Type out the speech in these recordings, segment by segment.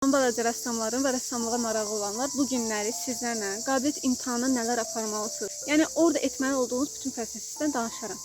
Balaca rəssamların və rəssamlığa marağı olanlar bu günləri sizlərlə qabiliyyət imtahanına nələr aparmalısınız? Yəni orada etməli olduğunuz bütün prosesdən danışaram.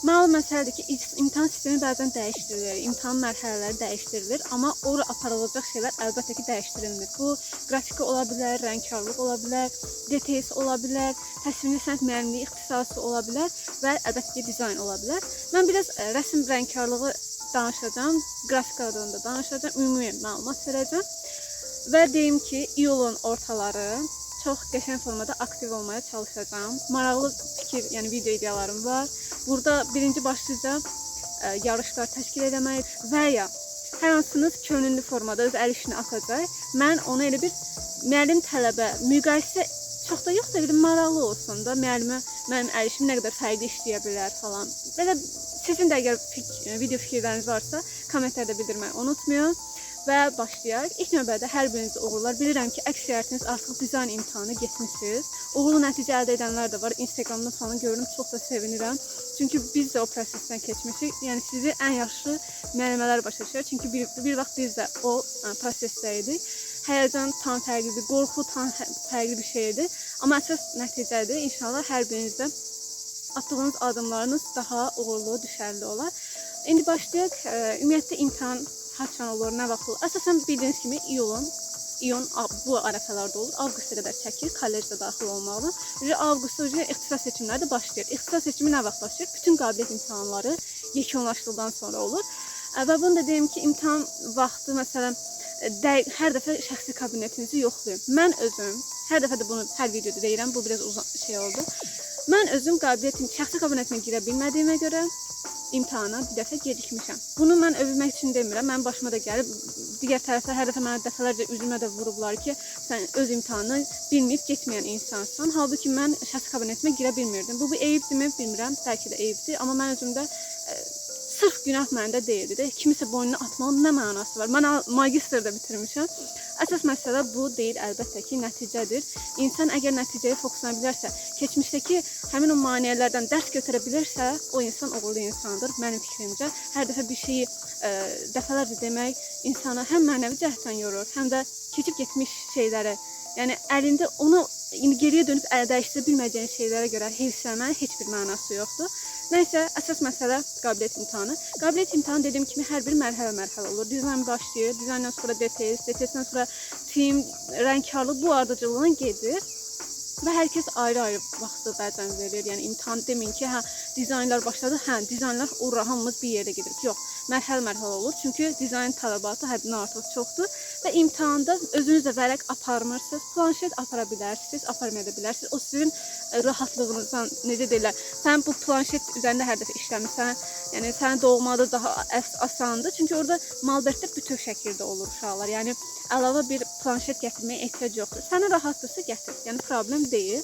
Məlum məsələdir ki, imtahan sistemi bəzən dəyişdirilir, imtahan mərhələləri dəyişdirilir, amma ora aparılacaq şeylər əlbəttə ki, dəyişdirilmir. Bu qrafika ola bilər, rəngkarlıq ola bilər, DTS ola bilər, təsviri sənət müəllimliyi ixtisası ola bilər və əlbəttə ki, dizayn ola bilər. Mən biraz rəsm rəngkarlığı danışacağım, qrafikadan da danışacağım, ümumi məlumat verəcəm və deyim ki, iyulun ortaları çox qəşəng formada aktiv olmaya çalışacağam. Maraqlı fikir, yəni video ideyalarım var. Burada birinci başlıca yarışlar təşkil etmək və ya hər hansınız könüllü formada öz əl işini atacaq. Mən onu elə bir müəllim tələbə müqayisə çox da yox da bir maraqlı olsun da müəllimə mənim əl işim nə qədər fərqli işləyə bilər falan. Belə sizin də əgər video fikirləriniz varsa kommentlərdə bildirməyi unutmayın. Və başlayaq. İlk növbədə hər biriniz uğurlar. Bilirəm ki, əksəriyyətiniz artıq dizayn imtahanı getmişsiniz. Uğurlu nəticə əldə edənlər də var. Instagramda falan görürüm, çox da sevinirəm. Çünki biz də o prosesdən keçmişik. Yəni sizi ən yaxşı müəllimələr başa düşür. Çünki bir vaxt biz də o prosesdə idik. Həyəcan tam fərqlidir, qorxu tam fərqli bir şeydir. Amma əsas nəticədir. İnşallah hər birinizdə atdığınız adımlarınız daha uğurlu, düşərli olar. İndi başlayaq. Ümumiyyətlə imtahan haçan olur, nə vaxt olur? Əsasən bildiyiniz kimi iyun bu ərəfələrdə olur. Avqusta qədər çəkir, kollecdə daxil olmaqla. Avqustda ixtisas seçimləri də başlayır. İxtisas seçimi nə vaxt başlayır? Bütün qabiliyyət imtahanları yekunlaşdıqdan sonra olur. Və bunu da deyim ki, imtahan vaxtı, məsələn, hər dəfə şəxsi kabinetinizi yoxlayın. Mən özüm, hər dəfə də bunu hər videoda deyirəm, bu biraz uzun şey oldu. Mən özüm şəxsi kabinetimə girə bilmədiyimə görə imtahana bir dəfə gecikmişəm. Bunu mən övülmək üçün demirəm. Mənim başıma da gəlib, digər tərəflər hər dəfə mənə dəfələrcə üzümə də vurublar ki, sən öz imtahanı bilməyib getməyən insansan. Halbuki mən şəxsi kabinetimə girə bilmirdim. Bu eyibdirmi bilmirəm, bəlkə də eyibdir. Amma mən özümdə sırf günah məndə deyildi də. Kimisə boynuna atmağın nə mənası var? Mən magistrda bitirmişəm. Əsas məsələ bu deyil, əlbəttə ki, nəticədir. İnsan əgər nəticəyə fokuslana bilərsə, keçmişdəki həmin o maneələrdən dərs götürə bilərsə, o insan uğurlu insandır, mənim fikrimcə. Hər dəfə bir şeyi dəfələrcə demək insana həm mənəvi cəhətdən yorur, həm də keçib getmiş şeyləri, yəni əlində onu geriyə dönüb dəyişdirə bilməyəcəyin şeylərə görə heyfsələmənin heç bir mənası yoxdur. Nəysə, əsas məsələ qabiliyyət imtahanı. Qabiliyyət imtahanı dediyim kimi hər bir mərhələ olur. Dizayn başlayır, dizayndan sonra DTS, DTS-dən sonra film, rəngkarlıq bu ardıcıllığına gedir. Və hər kəs ayrı-ayrı vaxtı bəzən verir. Yəni imtahan demin ki, dizaynlar başladı, dizaynlar ora hamımız bir yerdə gedirik. Yox, mərhələ olur. Çünki dizayn tələbatı həddindən artıq çoxdur. Və imtahanda özünüz də vərəq aparmırsınız, planşet apara bilərsiniz, aparmaya da bilərsiniz. O sizin rahatlığınızdan, necə deyirlər, sən bu planşet üzərində hər dəfə işləmirsən, yəni sənin doğmada daha asandır. Çünki orada malbətdə bütöv şəkildə olur uşaqlar. Yəni əlavə bir planşet gətirməyə ehtiyac yoxdur. Sənə rahatdırsa gətir, yəni problem deyil.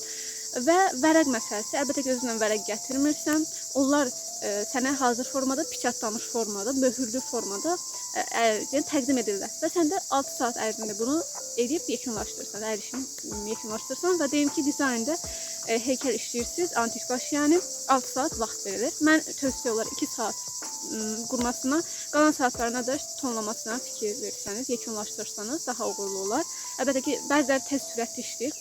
Və vərəq məsələsi, əlbəttə ki, özündən vərəq gətirmirsən, onlar sənə hazır formada, piçatlanmış formada, möhürlü formada təqdim edirlər. Və sən də 6 saat ərzində bunu edib yekunlaşdırırsan, əl işini yekunlaşdırırsan və deyim ki, dizaynda heykəl işləyirsiniz, antik baş, yəni 6 saat vaxt verilir. Mən tövsiyə olar 2 saat qurmasına, qalan saatlarına da tonlamasına fikir verirsəniz, yekunlaşdırırsanız daha uğurlu olar. Əlbəttə ki, bəziləri tez sürətli işləyir,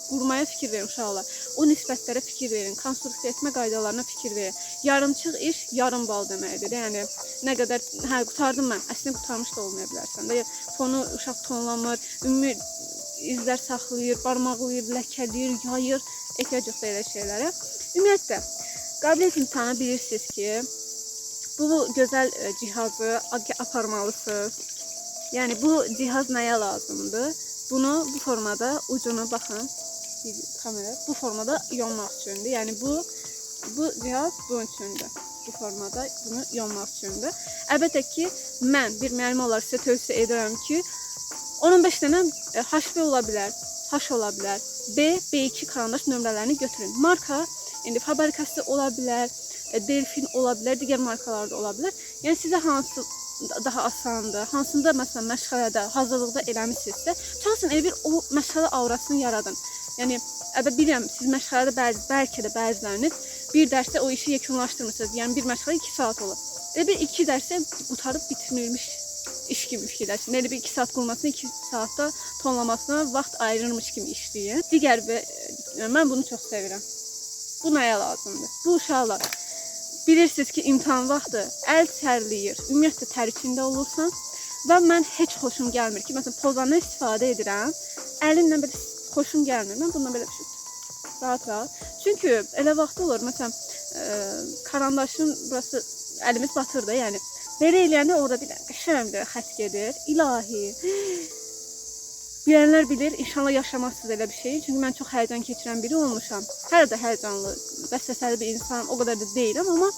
qurmaya fikir verin uşaqlar. O nisbətlərə fikir verin, konstruksiya etmə qaydalarına fikir verin. Yarımçıq iş yarım bal deməkdir. Yəni, nə qədər, qutardım mən, əslində qutarmış da olmaya bilərsən. Fonu uşaq tonlamır, ümumi izlər saxlayır, barmaqlayır, ləkələyir, yayır, ehtiyac yoxdur elə şeylərə. Ümumiyyətlə, qabiliyyət imtahanı bilirsiniz ki, bu gözəl cihazı aparmalısınız. Yəni, bu cihaz nəyə lazımdır? Bunu bu formada, ucunu baxın, kamera, bu formada yonmaq üçündür. Yəni, bu cihaz bunun üçündür. Bu formada bunu yonmaq üçündür. Əlbəttə ki, mən bir müəllim olaraq sizə tövsiyə edirəm ki, 15 dənə HB ola bilər, H ola bilər, B, B2 karandaş nömrələrini götürün. Marka, indi Faber-Castell ola bilər, Delfin ola bilər, digər markalar da ola bilər. Yəni, sizə hansı daha asandır, hansında məsələn məşğələdə, hazırlıqda eləmişsinizsə, çalışın elə bir o məşğələ aurasını yaradın. Yəni, bilirəm, siz məşğələdə bəlkə də bəziləriniz bir dərsdə o işi yekunlaşdırmırsınız. Yəni, bir məşğələ 2 saat olur. Elə bir 2 dərsə qutarıb bitirmiş iş kimi fikirləşin. Elə bir 2 saat qurmasına, 2 saatda tonlamasına vaxt ayırırmış kimi işləyin. Mən bunu çox sevirəm. Bu nəyə lazımdır? Bu uşaqlar bilirsiniz ki, imtahan vaxtı əl tərləyir, ümumiyyətlə tər içində olursan və mən heç xoşum gəlmir ki, məsələn, pozandan istifadə edirəm, əlimlə belə xoşum gəlmir. Mən bundan belə rahat. Çünki elə vaxt olur, məsələn, karandaşın burası əlimiz batır da, yəni belə eləyəndə orada bir qəşəng xətt gedir. İlahi. Bilənlər bilir, inşallah yaşamazsınız elə bir şey. Çünki mən çox həyəcan keçirən biri olmuşam. Hələ də həyəcanlı, vəsvəsəli bir insan, o qədər də deyiləm, amma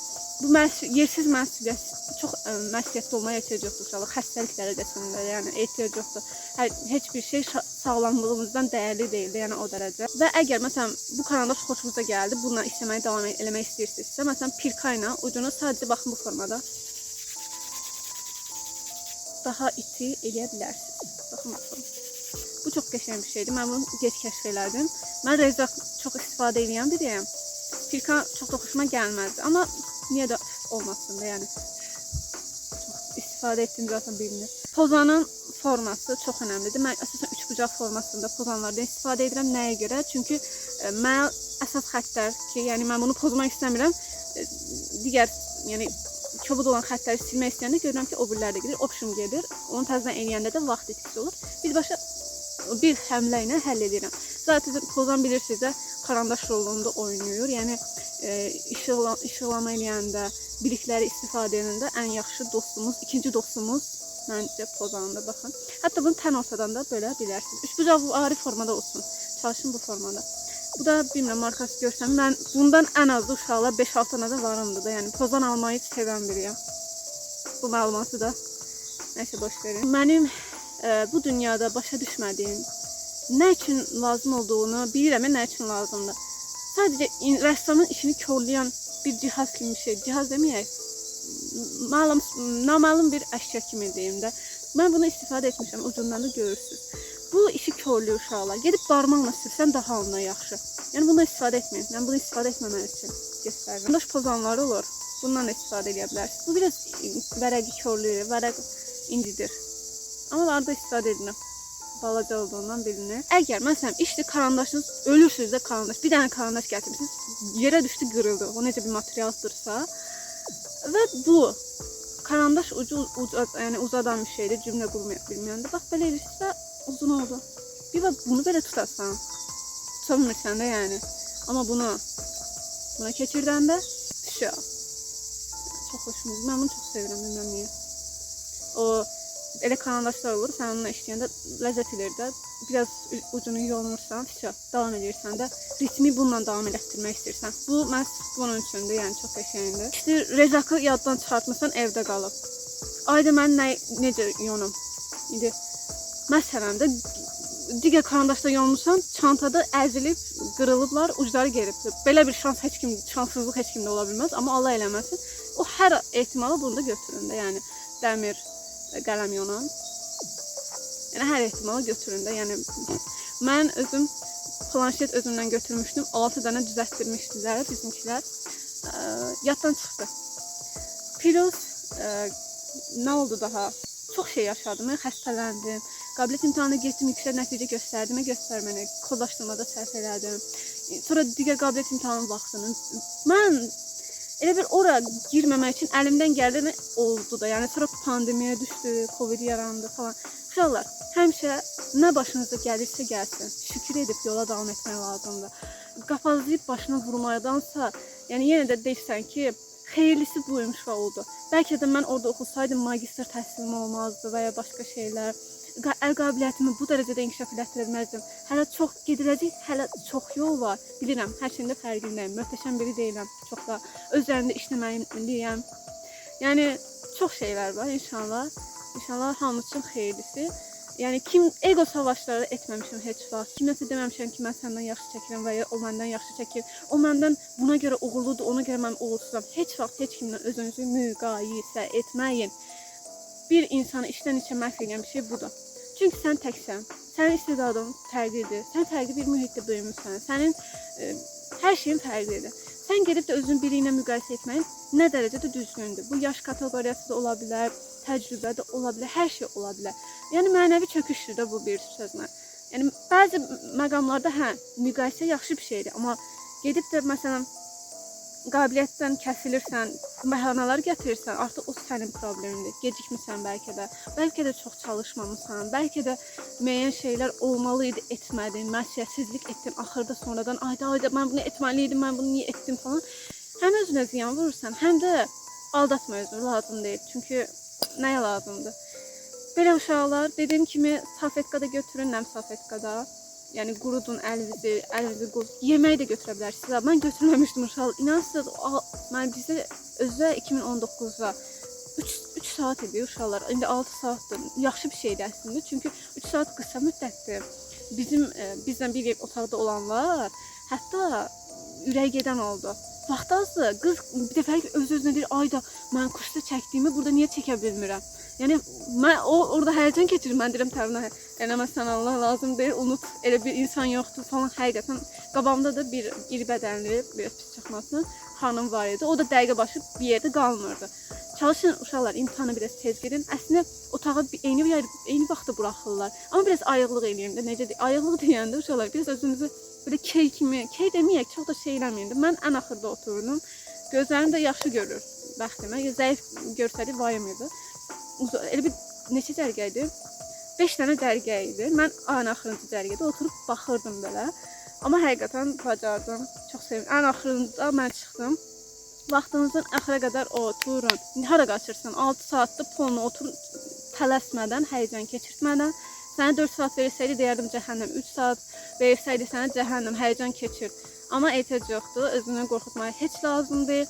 bu yersiz məsuliyyət, çox məsuliyyətli olmaya ehtiyac yoxdur uşaqlar. Xəstəlik dərəcəsində, yəni ehtiyac yoxdur. Heç bir şey sağlamlığımızdan dəyərli deyildi, yəni o dərəcə. Və əgər məsələn bu karandaş xoşunuza gəldi, bununla işləməyə davam eləmək istəyirsinizsə, məsələn pirka ilə ucunu sadəcə baxın bu formada daha iti eləyə bilərsiniz. Baxın bu formada. Bu çox qəşəng bir şeydir. Mən bunu gec kəşf elədim. Mən rezaq çox istifadə edən biriyəm. Pirka çox da xoşuma gəlməzdi. Amma niyə də olmasın da, yəni. Çox istifadə etdiyim zaten bilinir. Pozanın forması çox önəmlidir. Mən əsasən üçbucaq formasında pozanlardan istifadə edirəm. Nəyə görə? Çünki mən əsas xəttlər ki, yəni mən bunu pozmaq istəmirəm. Digər, yəni kobud olan xəttləri silmək istəyəndə görürəm ki, o birlər də gedir, option gedir. Onu təzədən eləyəndə də vaxt itkisi olur. Birbaşa bir həmlə ilə həll edirəm. Zaten pozan bilirsiniz də karandaş rolunda oynayır. Yəni işıqlama eləyəndə, bilikləri istifadə edəndə ən yaxşı dostumuz, ikinci dostumuz məncə pozanda baxın. Hətta bunu tən ortadan da bölə bilərsiniz. Üçbucaq ari formada olsun. Çalışın bu formada. Bu da bilmirəm markası görsəm. Mən bundan ən azı uşaqlar 5-6 dənə də varımdır da. Yəni pozan almayı sevən biriyəm. Bu məlumatı da nəsə boş verin. Mənim bu dünyada başa düşmədiyim, nə üçün lazım olduğunu bilirəm, nə üçün lazımdır. Sadəcə rəssamın işini körləyən bir cihaz kimi bir şey. Cihaz deməyək, naməlum bir əşya kimi deyim də. Mən bunu istifadə etmişəm, ucundan da görürsünüz. Bu işi körlüyor uşaqlar. Gedib barmaqla sürsən daha ondan yaxşı. Yəni bundan istifadə etməyin. Mən bunu istifadə etməmək üçün göstərirəm. Daş pozanları olur. Bundan da istifadə edə bilərsiniz. Bu biraz vərəqi körlüyür, vərəq incidir. Amma arada istifadə edirəm. Balaca olduğundan bilinir. Əgər məsələn işdə karandaşınız ölürsünüz də karandaş, bir dənə karandaş gətirmişsiniz, yerə düşdü, qırıldı. O necə bir materialdırsa və bu karandaş ucu yəni uzadan bir şeydir, cümlə qurmaya bilməyəndə bax belə edirsə uzun oldu. Bir bax bunu belə tutasan, tuta bilmirsən də yəni. Amma buna keçirdəndə şə. Çox xoşuma. Mən bunu çox sevirəm, bilmirəm niyə. O elə karandaşlar olur, sən onunla işləyəndə ləzzət edir də, biraz ucunu yolmursan, davam edirsən də, ritmi bununla davam elətdirmək istəyirsən. Bu, məhz bunun üçündür, yəni çox qəşəngdir. İşte rezakı yaddan çıxartmasan evdə qalıb. Ayda mən necə yonum? İndi, məsələn də, digər karandaşda yonmursan, çantada əzilib, qırılıblar, ucları geribdir. Belə bir şanssızlıq heç kimdə ola bilməz, amma Allah eləməsin. O hər ehtimalı bunu da götürün də, yəni dəmir, qələm yonan. Yəni hər ehtimalı götürün də. Yəni mən özüm planşet özümdən götürmüşdüm. 6 dənə düzəltdirmişdilər bizimkilər. Yaddan çıxdı. Plus nə oldu daha? Çox şey yaşadım. Mən xəstələndim. Qabiliyyət imtahanına getdim, yüksək nəticə göstərdim, göstərməni kodlaşdırmada səhv elədim. Sonra digər qabiliyyət imtahanı vaxtını mən elə bir ora girməmək üçün əlimdən gəldi oldu da. Yəni sonra pandemiya düşdü, Covid yarandı falan. Uşaqlar, həmişə nə başınıza gəlirsə gəlsin, şükür edib yola davam etmək lazımdır. Qapazlayıb başına vurmayadansa, yəni yenə də deyirsən ki, xeyirlisi buymuş və oldu. Bəlkə də mən orada oxusaydım magistr təhsilim olmazdı və ya başqa şeylər. Əl qabiliyyətimi bu dərəcədə inkişaf elətdirməzdim. Hələ çox gediləcək, hələ çox yol var. Bilirəm, hər şeyində fərqindəyim. Möhtəşəm biri deyiləm. Çox da özlərində işləməliyəm. Yəni çox şeylər var inşallah. İnşallah hamımız üçün xeyirlisi. Yəni ego savaşları etməmişəm heç vaxt. Kiməsə deməmişəm ki, mən səndən yaxşı çəkirəm və ya o məndən yaxşı çəkir. O məndən buna görə uğurludur, ona görə mən uğursuzam. Heç vaxt heç kimlə özünüzü müqayisə etməyin. Bir insanı işdən içə məhv edən bir şey budur. Çünki sən təksən. Sənin istedadın fərqlidir. Sən fərqli bir mühitdə böyümüsən. Sənin hər şeyin fərqlidir. Sən gedib də özünü biri ilə müqayisə etməyin nə dərəcədə düzgündür. Bu yaş kateqoriyası da ola bilər, təcrübə də ola bilər, hər şey ola bilər. Yəni mənəvi çöküşdür də bu bir sözlə. Yəni bəzi məqamlarda hə, müqayisə yaxşı bir şeydir, amma gedib də məsələn qabiliyyətdən kəsilirsən, bəhanələr gətirirsən, artıq o sənin problemindir. Gecikmirsən bəlkə də çox çalışmamısan, bəlkə də müəyyən şeylər olmalı idi, etmədin, məsuliyyətsizlik etdin, axırda sonradan ayda mən bunu etməli idim, mən bunu niyə etdim falan. Həm özünə ziyan vurursan, həm də aldatma özünü, lazım deyil. Çünki nəyə lazımdır? Belə uşaqlar, dediyim kimi, salfetkada götürün, nəm salfetkada. Yəni qurudun əlinizi qurud. Yemək də götürə bilərsiniz. Mən götürməmişdim uşaqlar. İnansınız, mən bizə özdə 2019-da 3 saat idi uşaqlar. İndi 6 saatdır. Yaxşı bir şeydir əslində. Çünki 3 saat qısa müddətdir. Bizlə bir otaqda olanlar hətta ürək gedən oldu. Vaxt azdır. Qız bir dəfə öz-özünə deyir, ayda mən kursda çəkdiyimi burada niyə çəkə bilmirəm? Yəni mən orada həyəcan keçirir. Mən deyirəm Təvinə, eləməsən Allah lazım deyil, unut. Elə bir insan yoxdur falan. Həqiqətən qabağımda da bir iri bədənli, biraz pis çıxmasın, xanım var idi. O da dəqiqə başı bir yerdə qalmırdı. Çalışın uşaqlar, imtahana biraz tez gedin. Əslində otağa eyni vaxtda buraxırlar. Amma biraz ayıqlıq eləyin də. Necə deyim? Ayıqlıq deyəndə uşaqlar biraz özünüzü belə key deməyək, çox da şey eləməyin də. Mən ən axırda oturdum. Gözlərim də yaxşı görür bəxtimə. Zəif görsəli vayım idi. Elə bir neçə cərgə idi? 5 dənə cərgə idi. Mən ən axırıncı cərgədə oturub baxırdım belə. Amma həqiqətən bacardım. Çox sevindim. Ən axırında mən çıxdım. Vaxtınızın axıra qədər oturun. Hara qaçırsan? 6 saatda poluna oturun, tələsmədən, həyəcan keçirtmədən. Sənə 4 saat versəydi deyərdim cəhənnəm, 3 saat versəydi sənə cəhənnəm, həyəcan keçir. Amma ehtiyac yoxdur. Özünü qorxutmaya heç lazım deyil.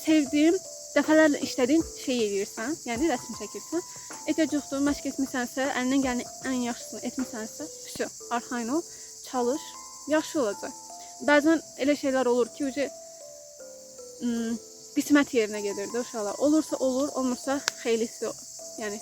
Sevdiyim, dəfələrlə işlədiyin şey edirsən, yəni rəsm çəkirsən. Ehtiyac yoxdur, məşq etmisənsə, əlindən gələni ən yaxşısını etmisənsə, pişo, arxayın ol, çalış, yaxşı olacaq. Bəzən elə şeylər olur ki, qismət yerinə gedir də uşaqlar. Olursa olur, olmursa xeylisi, yəni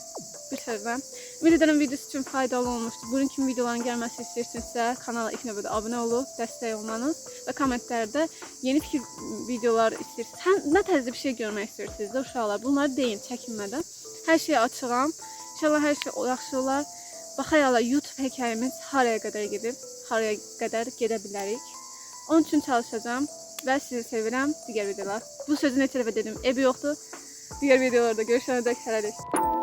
bir sözlə. Ümid edirəm videosu üçün faydalı olmuşdur. Bunun kimi videoların gəlməsi istəyirsinizsə, kanala ilk növbədə abunə olub, dəstək olmanız və kommentlərdə yeni fikir videolar istəyirsiniz. Nə tərzdə bir şey görmək istəyirsiniz də uşaqlar. Bunları deyin çəkinmədən. Hər şeyi açığam. İnşallah hər şey yaxşı olar. Baxayala YouTube hekayəmiz haraya qədər gedib, haraya qədər gedə bilərik. Onun üçün çalışacağam və sizi sevirəm. Digər videolar. Bu sözü neçə dəfə dedim, ebi yoxdur. Digər videolarda görüşənədək hələlik.